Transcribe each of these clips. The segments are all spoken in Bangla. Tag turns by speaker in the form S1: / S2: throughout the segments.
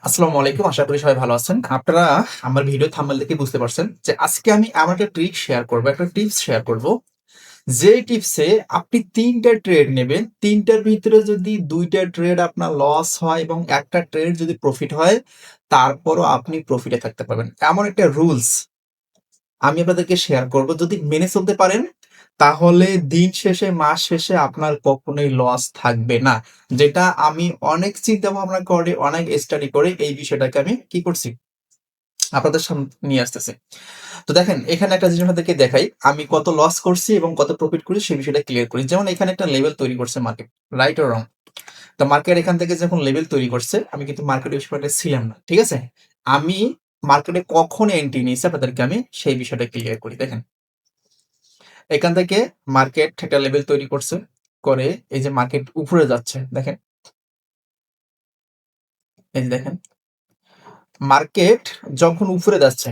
S1: আসসালামু আলাইকুম। আশা করি সবাই ভালো আছেন। আপনারা আমার ভিডিও থাম্বনেল দেখে বুঝতে পারছেন যে আজকে আমি এমন একটা ট্রিক শেয়ার করব, একটা টিপস শেয়ার করব। যে টিপসে আপনি ৩ টা ট্রেড নেবেন। ৩ টার ভিতরে যদি ২ টা ট্রেড আপনার লস হয় এবং একটা ট্রেড যদি প্রফিট হয়, তারপরও আপনি প্রফিটে থাকতে পারবেন। এমন একটা রুলস আমি আপনাদেরকে শেয়ার করব। যদি মেনে চলতে পারেন, তাহলে দিন শেষে, মাস শেষে আপনার কখনোই লস থাকবে না। যেটা আমি অনেক চিন্তা ভাবনা করে, অনেক স্টাডি করে এই বিষয়টাকে আমি কি করছি? আপনাদের সামনে নিয়ে আসতেছি। তো দেখেন এখানে একটা জিনিস আপনাদেরকে দেখাই। আমি কত লস করছি এবং কত প্রফিট করি সেই বিষয়টা ক্লিয়ার করি। যেমন এখানে একটা লেভেল তৈরি করছে মার্কেট। Right or wrong? তো মার্কেট এখান থেকে যখন লেভেল তৈরি করছে, আমি কিন্তু মার্কেটে ওই সময়টা ছিলাম না। ঠিক আছে? আমি মার্কেটে কখন এন্ট্রি নিয়েছি আপনাদেরকে আমি সেই বিষয়টা ক্লিয়ার করি। দেখেন এখান থেকে মার্কেট একটা লেভেল তৈরি করছে। করে এই যে মার্কেট উপরে যাচ্ছে। দেখেন, এই যে দেখেন। মার্কেট যখন উপরে যাচ্ছে,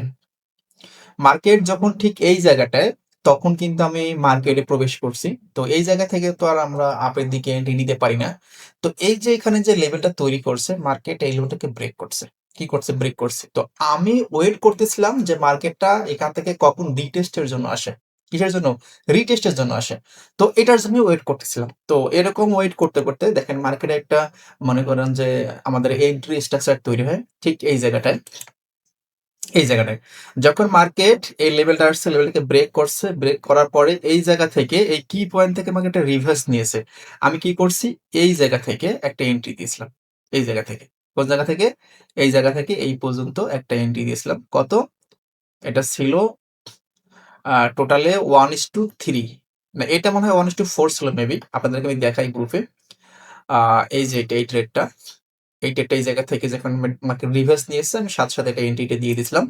S1: মার্কেট যখন ঠিক এই জায়গাটায়, তখন কিন্তু আমি মার্কেটে প্রবেশ করছি। তো এই জায়গা থেকে তো আর আমরা আপের দিকে এন্ট্রি নিতে পারি না। তো এই যে এখানে যে লেভেলটা তৈরি করছে, মার্কেট এই লেভেলটাকে ব্রেক করছে। কি করছে? ব্রেক করছে। তো আমি ওয়েট করতেছিলাম যে মার্কেটটা এখান থেকে কখন রিটেস্টের জন্য আসে। কিসের জন্য? রিটেস্টের জন্য আসে। তো এটার জন্য ওয়েট করতেছিলাম। তো এরকম ওয়েট করতে, করতে দেখেন মার্কেটে একটা মনে করেন যে আমাদের এন্ট্রি স্ট্রাকচার তৈরি হয় ঠিক এই জায়গাটায়। এই জায়গাটায়। যখন মার্কেট এই লেভেলটা আসছে, লেভেলটাকে ব্রেক করছে, ব্রেক করার পরে এই জায়গা থেকে এই কি পয়েন্ট থেকে আমাকে একটা রিভার্স নিয়েছে। আমি কি করছি? এই জায়গা থেকে একটা এন্ট্রি দিয়েছিলাম। এই জায়গা থেকে। কোন জায়গা থেকে? এই জায়গা থেকে এই পর্যন্ত একটা এন্ট্রি দিয়েছিলাম। কত? এটা ছিল টোটালে 1:3 না, এটা মনে হয় 1:4 ছিল মেবি। আপনাদেরকে আমি দেখাই গ্রুপে। এই যে এটা, এই ট্রেডটা। এই ট্রেডটা এই জায়গা থেকে যখন আমাকে রিভার্স নিয়ে এসছে, আমি সাথে, সাথে এটা এন্ট্রিটা দিয়ে দিয়েছিলাম।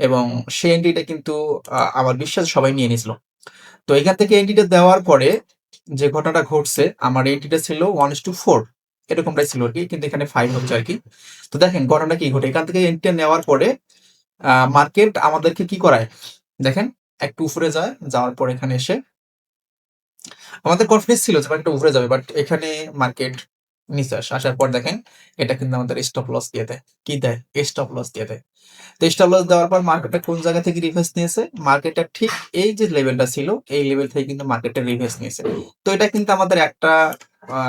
S1: এবং সেই এন্ট্রিটা কিন্তু আমার বিশ্বাস সবাই নিয়ে নিয়েছিল। তো এখান থেকে এন্ট্রিটা দেওয়ার পরে যে ঘটনাটা ঘটছে, আমার এন্ট্রিটা ছিল 1:4 এরকমটাই ছিল আরকি। কিন্তু এখানে 5 হচ্ছে আরকি। তো দেখেন ঘটনাটা কি ঘটে। এখান থেকে এন্ট্রিটা নেওয়ার পরে মার্কেট আমাদেরকে কি করায়? দেখেন একটু উপরে যায়, যাওয়ার পর এখানে এসে আমাদের কনফিডেন্স ছিল যে মার্কেট উপরে যাবে। বাট এখানে মার্কেট নিচে আসে। আসার পর দেখেন এটা কিন্তু আমাদের স্টপ লস দিয়ে দেয়। কি দেয়? স্টপ লস দিয়ে দেয়। তো স্টপ লস দেওয়ার পর মার্কেটটা কোন জায়গা থেকে রিভার্স নিয়েছে? মার্কেটটা ঠিক এই যে লেভেলটা ছিল, এই লেভেল থেকে কিন্তু মার্কেটটা রিভার্স নিয়েছে। তো এটা কিন্তু আমাদের একটা আ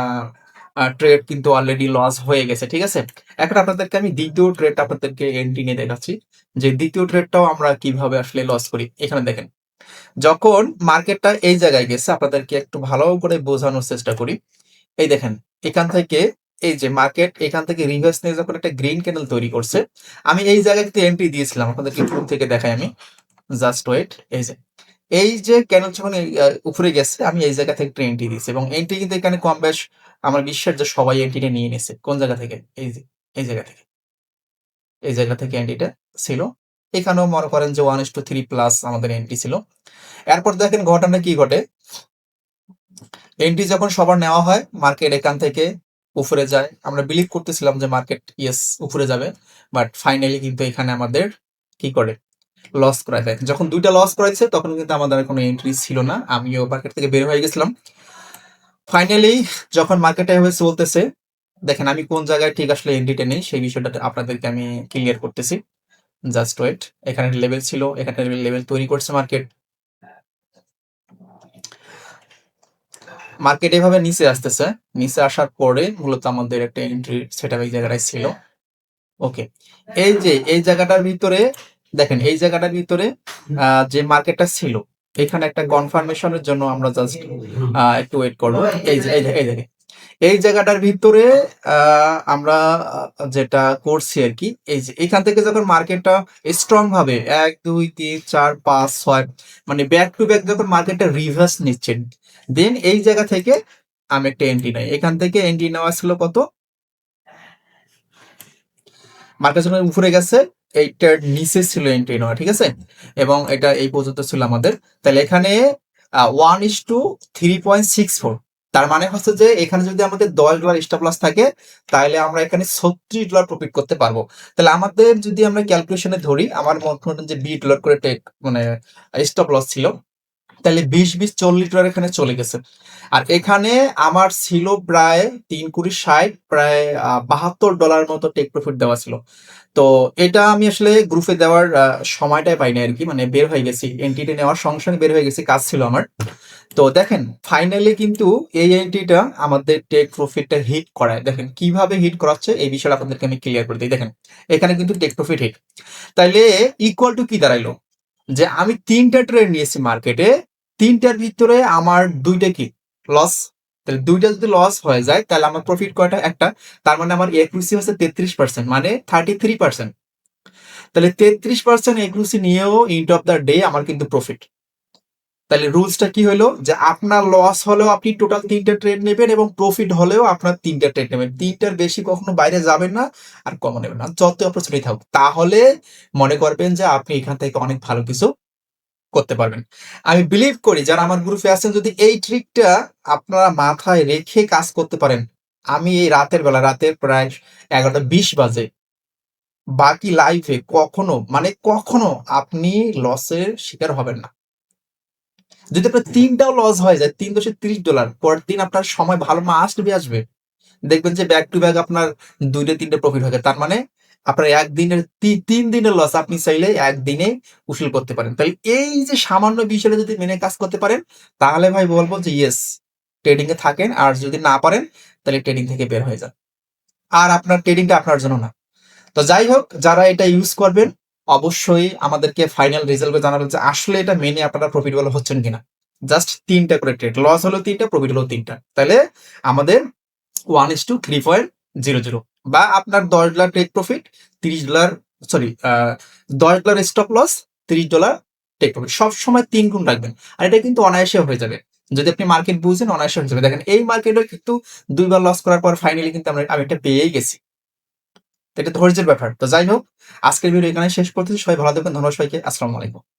S1: আ ট্রেড কিন্তু অলরেডি লস হয়ে গেছে। ঠিক আছে? এখন আপনাদেরকে আমি ২য় ট্রেডটা আপনাদেরকে এন্ট্রি নিয়ে দেখাচ্ছি। যে ২য় ট্রেডটাও আমরা কিভাবে আসলে লস করি। এখানে দেখেন। যখন মার্কেটটা এই জায়গায় গেছে, আপনাদেরকে একটু ভালো করে বোঝানোর চেষ্টা করি। এই দেখেন, এখান থেকে এই যে মার্কেট এখান থেকে রিভার্স নিয়ে যখন একটা গ্রিন ক্যান্ডেল তৈরি করছে, আমি এই জায়গায় কিন্তু এন্ট্রি দিয়েছিলাম। আপনাদেরকে গ্রুপ থেকে দেখাই আমি। Just wait. এই যে, এই যে ক্যান্ডেল যখন এই উপরে গেছে, আমি এই জায়গা থেকে একটা এন্ট্রি দিয়েছি এবং এন্ট্রি কিন্তু এখানে কম বেশ আমার বিশ্বাস যে সবাই এন্ট্রিটা নিয়ে নিছে। কোন জায়গা থেকে? এই যে, এই জায়গা থেকে। এই জায়গা থেকে এন্ট্রিটা ছিল। এখানেও মনে করেন যে 1:3 প্লাস আমাদের এন্ট্রি ছিল। এরপর দেখেন ঘটনা কি ঘটে। এন্ট্রি যখন সবার নেওয়া হয়, মার্কেট এখান থেকে উপরে যায়। আমরা বিলিভ করতেছিলাম যে মার্কেট ইয়েস উপরে যাবে। বাট ফাইনালি কিন্তু এখানে আমাদের কি করে? লস করায় দেয়। যখন ২ টা লস করাইছে তখন কিন্তু আমাদের আর কোনো এন্ট্রি ছিল না। আমিও মার্কেট থেকে বের হয়ে গেছিলাম। ফাইনালি যখন মার্কেটটা এভাবে চলতেছে, দেখেন আমি কোন জায়গায় ঠিক আসলে এন্ট্রিটা নেই সেই বিষয়টা আপনাদেরকে আমি ক্লিয়ার করতেছি। Just wait. এখানে লেভেল ছিল, এখানে লেভেল তৈরি করছে মার্কেট। মার্কেট এভাবে নিচে আসতেছে। নিচে আসার পরে মূলত আমাদের একটা এন্ট্রি সেটআপ এই জায়গাটায় ছিল। ওকে। এই যে এই জায়গাটার ভিতরে দেখেন এই জায়গাটার ভিতরে যে মার্কেটটা ছিল, এখানে একটা কনফার্মেশনের জন্য আমরা জাস্ট একটু ওয়েট করব। এই যে এই দেখেন। এই জায়গাটার ভিতরে আমরা যেটা করছি আরকি, এই যে এখান থেকে যখন মার্কেটটা স্ট্রং ভাবে ১, ২, ৩, ৪, ৫, ৬ মানে ব্যাক টু ব্যাক যখন মার্কেটটা রিভার্স নিচ্ছে, দেন এই জায়গা থেকে আমি একটা এন্ট্রি নেই। এখান থেকে এন্ট্রি নেওয়া ছিল কত? মার্কেট যখন উপরে গেছে, এইটার নিচে ছিল এন্ট্রি নেওয়া। ঠিক আছে? এবং এটা এই পর্যন্ত ছিল আমাদের। তাহলে এখানে 1:3.64 তার মানে হচ্ছে যে এখানে যদি আমাদের $10 স্টপ লস থাকে, তাহলে আমরা এখানে $36 প্রফিট করতে পারবো। তাহলে আমাদের যদি আমরা ক্যালকুলেশনে ধরি, আমার মনে করেন যে $20 করে মানে স্টপ লস ছিল। তাহলে 20 40 ডলার এখানে চলে গেছে। আর এখানে আমার ছিল প্রায় 3 কোটি 60 প্রায় $72 মতো টেক প্রফিট দেওয়া ছিল। তো এটা আমি আসলে গ্রুপে দেওয়ার সময়টাই পাইনি আরকি। মানে বের হয়ে গেছি। এন্ট্রিটা নেওয়ার সঙ্গে, সঙ্গে বের হয়ে গেছি। কাজ ছিল আমার। তো দেখেন ফাইনালি কিন্তু এই এন্ট্রিটা আমাদের টেক প্রফিটটা হিট করায়। দেখেন কিভাবে হিট করাচ্ছে এই বিষয়টা আপনাদেরকে আমি ক্লিয়ার করে দিই। দেখেন এখানে কিন্তু টেক প্রফিট হিট। তাইলে ইকুয়াল টু কি দাঁড়াইলো? যে আমি ৩ টা ট্রেড নিয়েছি মার্কেটে। ৩ টার ভিতরে আমার ২ টা কি লস। তাহলে ২ টা যদি লস হয়ে যায় তাহলে আমার প্রফিট কয়টা? একটা। তার মানে আমার একুইটি হচ্ছে 33% মানে 33%। তাহলে 33% একুইটি নিয়েও এন্ড অফ দ্য ডে আমার কিন্তু প্রফিট। তাহলে রুলসটা কি হলো? যে আপনার লস হলেও আপনি টোটাল ৩ টা ট্রেড নেবেন এবং প্রফিট হলেও আপনার ৩ টা ট্রেড নেবেন। ৩ টার বেশি কখনো বাইরে যাবেন না আর কমও নেবেন না। যত অপরচুনিটি থাকুক। তাহলে মনে করবেন যে আপনি এখান থেকে অনেক ভালো কিছু করতে পারবেন। আমি বিলিভ করি যারা আমার গ্রুপে আছেন যদি এই ট্রিকটা আপনারা মাথায় রেখে কাজ করতে পারেন, আমি এই রাতের বেলা রাতের প্রায় 11:20 বাজে বাকি লাইফে কখনো মানে কখনো আপনি লসের শিকার হবেন না। যদি আপনার ৩ টাও লস হয়ে যায়, ৩ × ৩০ ডলার পরের দিন আপনার সময় ভালো মাস্ট বি আসবে। দেখবেন যে ব্যাক টু ব্যাক আপনার ২ টা ৩ টা প্রফিট হয়ে যায়। তার মানে আপনার একদিনের ৩ দিনের লস আপনি চাইলে একদিনে উসুল করতে পারেন। তাহলে এই যে সামান্য বিষয়টা যদি মেনে কাজ করতে পারেন, তাহলে ভাই বলবো যে ইয়েস ট্রেডিং এ থাকেন। আর যদি না পারেন তাহলে ট্রেডিং থেকে বের হয়ে যান। আর আপনার ট্রেডিংটা আপনার জন্য না। তো যাই হোক যারা এটা ইউজ করবেন অবশ্যই আমাদেরকে ফাইনাল রেজাল্ট জানাবেন যে আসলে এটা মেনে আপনারা প্রফিটেবল হচ্ছেন কিনা। জাস্ট ৩ টা করে ট্রেড। লস হলো ৩ টা, প্রফিট হলো ৩ টা। তাহলে আমাদের 1:3.00 বা আপনার $10 টেক প্রফিট, $30 sorry $10 stop loss, $30 take profit. সবসময় ৩ গুণ রাখবেন। আর এটা কিন্তু অনায়াসে হয়ে যাবে। যদি আপনি মার্কেট বুঝেন অনায়াসে হয়ে যাবে। দেখেন এই মার্কেটে কিন্তু ২ বার লস করার পর ফাইনালি কিন্তু আমি এটা পেয়েই গেছি। এটা ধৈর্যের ব্যাপার। তো যাই হোক আজকের ভিডিও এখানে শেষ করতেছি। সবাই ভালো থাকবেন। ধন্যবাদ সবাইকে। আসসালামু আলাইকুম।